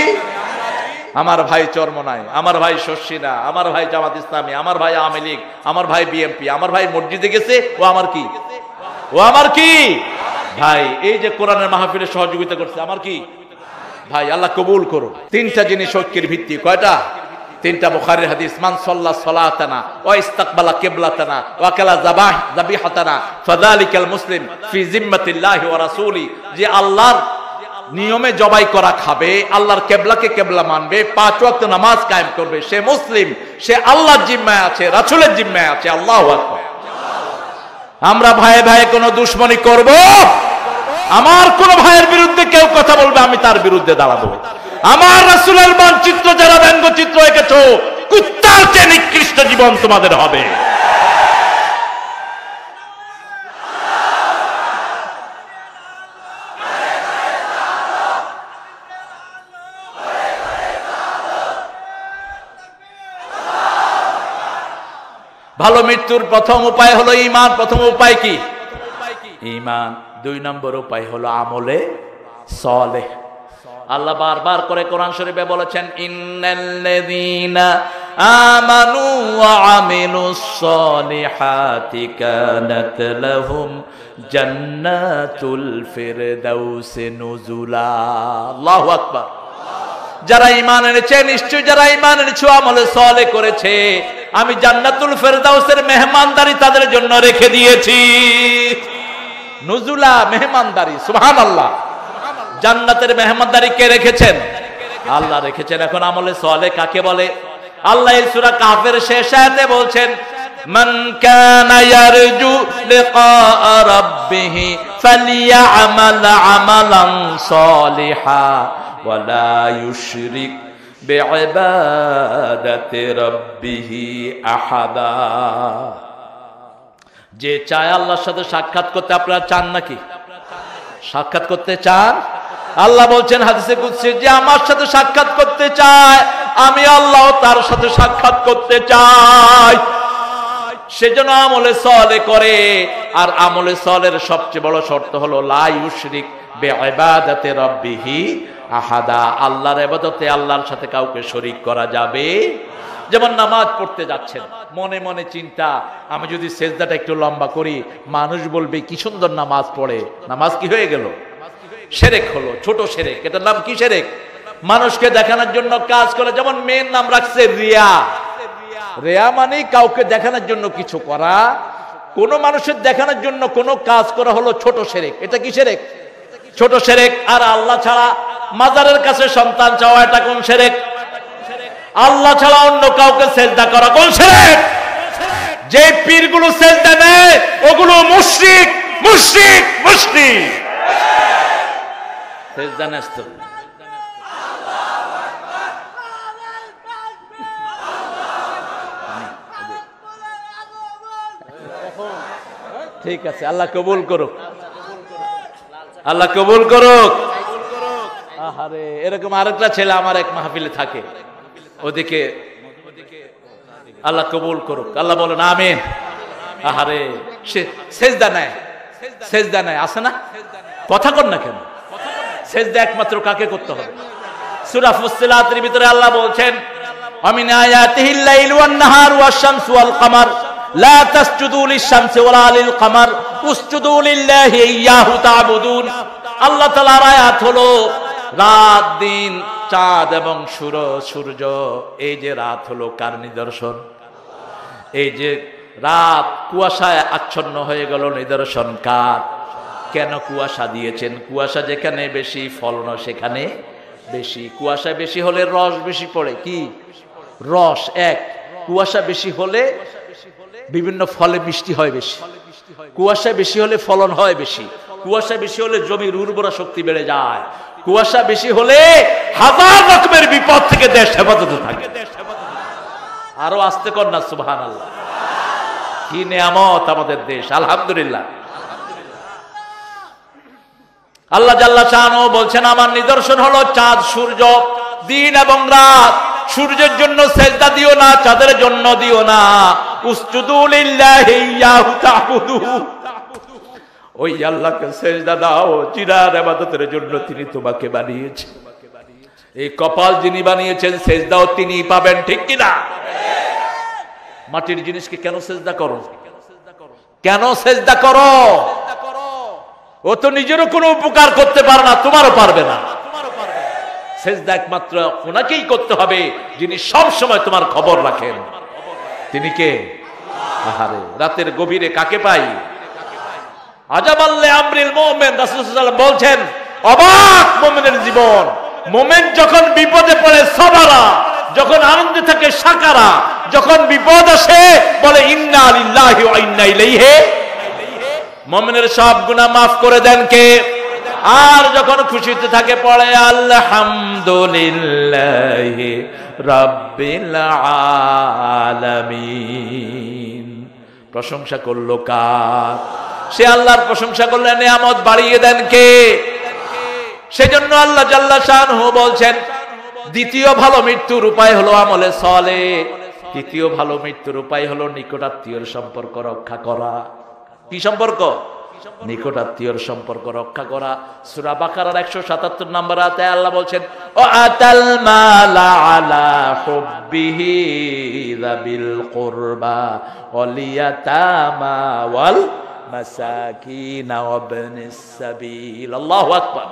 আমার ভাই চরমনাই, আমার ভাই শর্ষিনা, আমার ভাই জামাত ইসলামী, আমার ভাই আওয়ামী লীগ, আমার ভাই বিএনপি, আমার ভাই মসজিদে গেছে, ও আমার কি? ও আমার কি ভাই? এই যে কোরআনের মাহফিলে সহযোগিতা করছে, আমার কি ভাই? আল্লাহ কবুল করুন। তিনটা জিনিস ঐক্যের ভিত্তি। কয়টা? তিনটা। বুখারীর হাদিস, মান সাল্লা সালাতানা ওয়া ইস্তাকবালা কিবলাতানা ওয়া কালা যাবিহাতানা ফাযালিকাল মুসলিম ফি জিম্মাতিল্লাহি ওয়া রাসূলি। যে আল্লাহর নিয়মে জবাই করা খাবে, আল্লাহর কেবলাকে কেবলা মানবে, 5 ওয়াক্ত নামাজ কায়েম করবে, সে মুসলিম, সে আল্লাহর জিম্মায় আছে, রাসূলের জিম্মায় আছে। আল্লাহু আকবার। আমরা ভাইয়ে ভাইয়ে কোনো দুশমনি করব? আমার কোন ভাইয়ের বিরুদ্ধে কেউ কথা বলবে, আমি তার বিরুদ্ধে দাঁড়াবো। আমার রাসূলের মানচিত্র যারা ব্যঙ্গচিত্র এঁকেছো, কুত্তার চেয়ে নিকৃষ্ট জীবন তোমাদের হবে। ভালো মৃত্যুর প্রথম উপায় হলো ঈমান। প্রথম উপায় কি? ঈমান। 2 নম্বর উপায় হলো আমলে সালেহ। আল্লাহ বারবার করে কোরআন শরীফে বলেছেন, ইন্নাল্লাযীনা আমানু ওয়া আমিলুস সালিহাতি কানাত লাহুম জান্নাতুল ফিরদাউসি নুজুলা। আল্লাহু আকবার। যারা ঈমান এনেছে, নিশ্চয় যারা ঈমান এনেছে, আমলে সালেহ করেছে, আমি জান্নাতুল ফেরদাউসের মেহমানদারি তাদের জন্য রেখে দিয়েছি। নুজুলা, মেহমানদারি। সুবহানাল্লাহ। জান্নাতের মেহমানদারি কে রেখেছেন? আল্লাহ রেখেছেন। এখন আমলে সালেহ কাকে বলে? আল্লাহ এই সূরা কাফের শেষ আয়াতে বলছেন, মান কানা ইয়ারজু লিকা রাব্বিহ ফালইয়ামাল আমালান সালিহা ওয়া লা ইউশরিক বিইবাদাতি রাব্বিহ আহাদা। যে চায় আল্লাহর সাথে সাক্ষাৎ করতে, আপনারা চান নাকি? সাক্ষাৎ করতে চান? আল্লাহ বলছেন হাদিসে কুদসি, যে আমার সাথে সাক্ষাৎ করতে চায়, আমি আল্লাহ তার সাথে সাক্ষাৎ করতে চাই। সেজন্য আমলে সালেহ করে। আর আমলে সালেহের সবচেয়ে বড় শর্ত হলো লা ইউশরিক বিইবাদাতি রাব্বিহ আহাদা। আল্লাহর ইবাদতে আল্লাহর সাথে কাউকে শরীক করা যাবে। যেমন নামাজ পড়তে যাচ্ছেন, মনে মনে চিন্তা, আমি যদি সেজদাটা একটু লম্বা করি, মানুষ বলবে কি সুন্দর নামাজ পড়ে। নামাজ কি হয়ে গেল? শিরক হলো, ছোট শিরক। এটার নাম কি? শিরক। মানুষকে দেখানোর জন্য কাজ করে। যেমন মেয়ের নাম রাখছে রিয়া। রিয়া মানে কাউকে দেখানোর জন্য কিছু করা। কোন মানুষের দেখানোর জন্য কোন কাজ করা হলো ছোট শিরক। এটা কি শিরক? ছোট শিরক। আর আল্লাহ ছাড়া মাজারের কাছে সন্তান চাওয়া, এটা কোন শিরক? আল্লাহ ছাড়া অন্য কাউকে সেজদা করা কোন শিরক? যে পীরগুলো সেজদা নেয় ওগুলো মুশরিক, মুশরিক, মুশরিক। সেজদা নেয় তো। ঠিক আছে, আল্লাহ কবুল করুক, আল্লাহ কবুল করুক। আহারে, এরকম আরেকটা ছেলে আমার এক মাহফিলে থাকে, ওদিকে আল্লাহ কবুল করুক। আল্লাহ বলেন আমিন। আহারে, সে সেজদা নেয়, সেজদা নেয়, আছে না? কথা কর না কেন? সেজদা একমাত্র কাকে করতে হবে? সূরা ফুসসিলাতের ভিতরে আল্লাহ বলছেন, আমিন আয়াতিহিল লাইল ওয়ান নাহার ওয়াশ শামসু ওয়াল কমার লা তাসজুদু লিশ-শামসি ওয়ালা লিল কমার উসজুদু লিল্লাহি ইয়্যাহু তা'বুদুন। আল্লাহ তাআলার আয়াত হলো রাত, দিন, চাঁদ এবং সূর্য। এই যে রাত হলো কার নিদর্শন? এই যে রাত কুয়াশায় আচ্ছন্ন হয়ে গেল, নিদর্শন কার? কেন কুয়াশা দিয়েছেন? কুয়াশা যেখানে বেশি, ফলন সেখানে বেশি। কুয়াশা বেশি হলে রস বেশি পড়ে। কি রস? এক। কুয়াশা বেশি হলে বিভিন্ন ফলে মিষ্টি হয় বেশি। কুয়াশা বেশি হলে ফলন হয় বেশি। কুয়াশা বেশি হলে জমির উর্বরা শক্তি বেড়ে যায়। কুয়াশা বেশি হলে হাজার রকমের বিপদ থেকে দেশ হেফাজতে থাকে। আরো আস্তে কর না সুবহানাল্লাহ। কি নিয়ামত আমাদের দেশ, আলহামদুলিল্লাহ। আল্লাহ জাল্লা শাআনহু বলছেন, আমার নিদর্শন হলো চাঁদ, সূর্য, দিন এবং রাত। সূর্যের জন্য সেজদা দিও না, চাঁদের জন্য দিও না। উসজুদু লিল্লাহি ইয়্যাহু তা'বুদুন। ওই আল্লাহকে সেজদা দাও জিনার ইবাদতের জন্য তিনি তোমাকে বানিয়েছেন। এই কপাল যিনি বানিয়েছেন সেজদাও তিনি পাবেন, ঠিক কিনা? মাটির জিনিসকে কেন সেজদা করো? কেন সেজদা করো? ও তো নিজেরও কোনো উপকার করতে পারে না, তোমারও পারবে না। সেজদা একমাত্র ওনাকেই করতে হবে যিনি সব সময় তোমার খবর রাখেন। তিনি কে? আহারে, রাতের গভীরে কাকে পাই? আজাবাল্লে আমরিল মুমিন, রাসূল সাল্লাল্লাহু আলাইহি ওয়াসাল্লাম বলছেন অবাক মুমিনের জীবন। মুমিন যখন বিপদে পড়ে সাবারা, যখন আনন্দে থাকে শাকারা, যখন বিপদ আসে বলে ইন্না লিল্লাহি ওয়া ইন্না ইলাইহি। মুমিনের সব গুনাহ মাফ করে দেন কে? আর যখন খুশিতে থাকে পড়ে আলহামদুলিল্লাহি রাব্বিল আলামিন। প্রশংসা করলো কার? সে আল্লাহর প্রশংসা করলে নিয়ামত বাড়িয়ে দেন কে? সেজন্য আল্লাহ জাল্লা শানহু বলছেন দ্বিতীয় ভালো মৃত্যুর উপায় হলো আমলে সালেহ, তৃতীয় ভালো মৃত্যুর উপায় হলো নিকটাত্মীয়র সম্পর্ক রক্ষা করা। কি সম্পর্ক? নিকটাত্মীয়র সম্পর্ক রক্ষা করা। সূরা বাকারার 177 নম্বর আয়াতে আল্লাহ বলছেন ও আতাল মালা আলা হুব্বিহি যাবিল কুরবা ওয়াল ইয়াতামা ওয়াল মাসাকিন ওয়া ইবনিস সাবিল। আল্লাহু আকবার।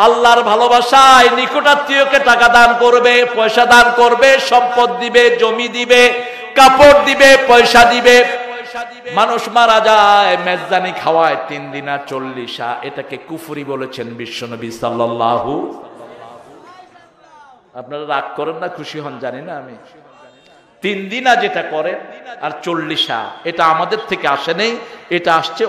আল্লাহর ভালোবাসায় নিকটাত্মীয়কে টাকা দান করবে, পয়সা দান করবে, সম্পদ দিবে, জমি দিবে, কাপড় দিবে, পয়সা দিবে। মানুষ মারা যায়, মেজদানি খাওয়ায় 3 দিনা 40, এটাকে কুফরি বলেছেন বিশ্বনবী সাল্লাল্লাহু। আপনারা রাগ করেন না, খুশি হন জানি না আমি। 3 দিনা যেটা করে আর 40, এটা আমাদের থেকে আসে নেই, এটা আসছে